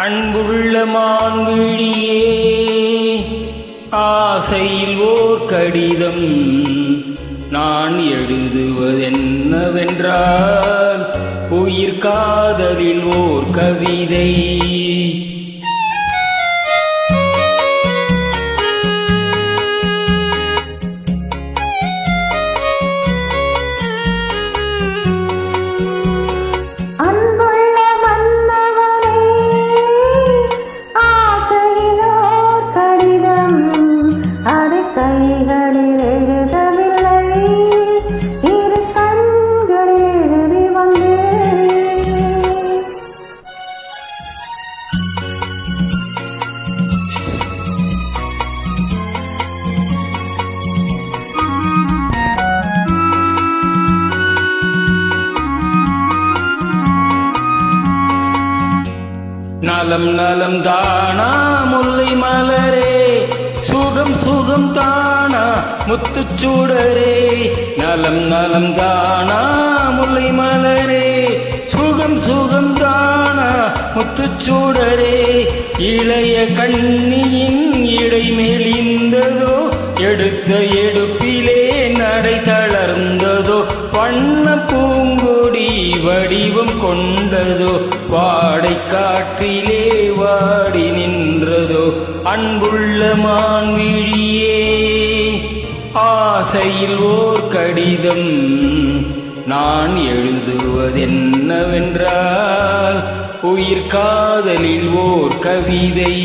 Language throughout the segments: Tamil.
அன்புள்ள மான்விழியே, ஆசையில் ஓர் கடிதம் நான் எழுதுவதென்னவென்றால், உயிர் காதலில் ஓர் கவிதை. நலம் நலம் தானா முல்லை மலரே, சுகம் சுகம் தானா முத்துச்சூடரே. நலம் நலம் தானா முல்லை மலரே, சுகம் சுகம் தானா முத்துச்சூடரே. இளைய கண்ணியின் இடை மெலிந்ததோ, எடுத்த எடுப்பிலே நடை தளர்ந்ததோ. வண்ண பூங்கொடி வடிவம் கொண்டதோ, வாடை காற்றிலே வாடி நின்றதோ. அன்புள்ள மான்விழியே, ஆசையில் ஓர் கடிதம் நான் எழுதுவதென்னவென்றால், உயிர் காதலில் ஓர் கவிதை.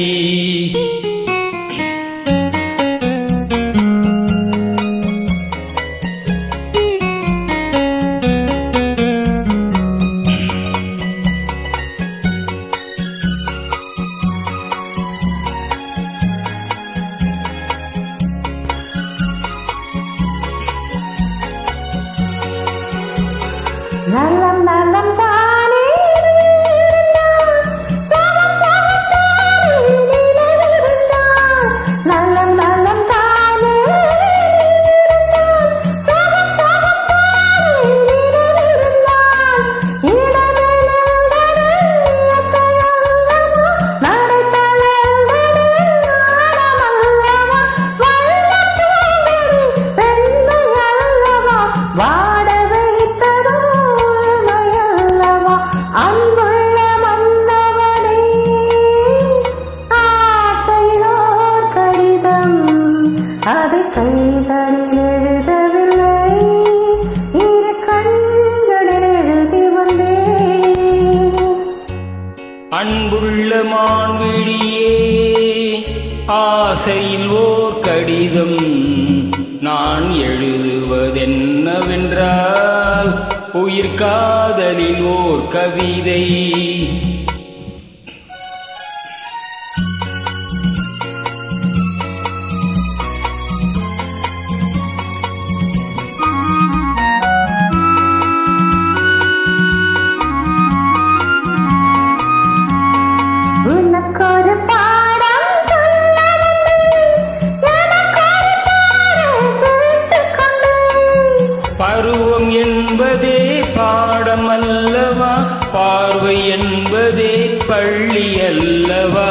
நலம் நலம் தானே நலம் நலம் தானே அதை கைகளில் எழுதவில்லை, இரு கண்களில் எழுதி வந்தேன். அன்புள்ள மான்விழியே, ஆசையில் ஓர் கடிதம் நான் எழுதுவதென்னவென்றால், உயிர் காதலில் ஓர் கவிதை. பருவம் என்பதே பாடம் அல்லவா, பார்வை என்பதே பள்ளி அல்லவா.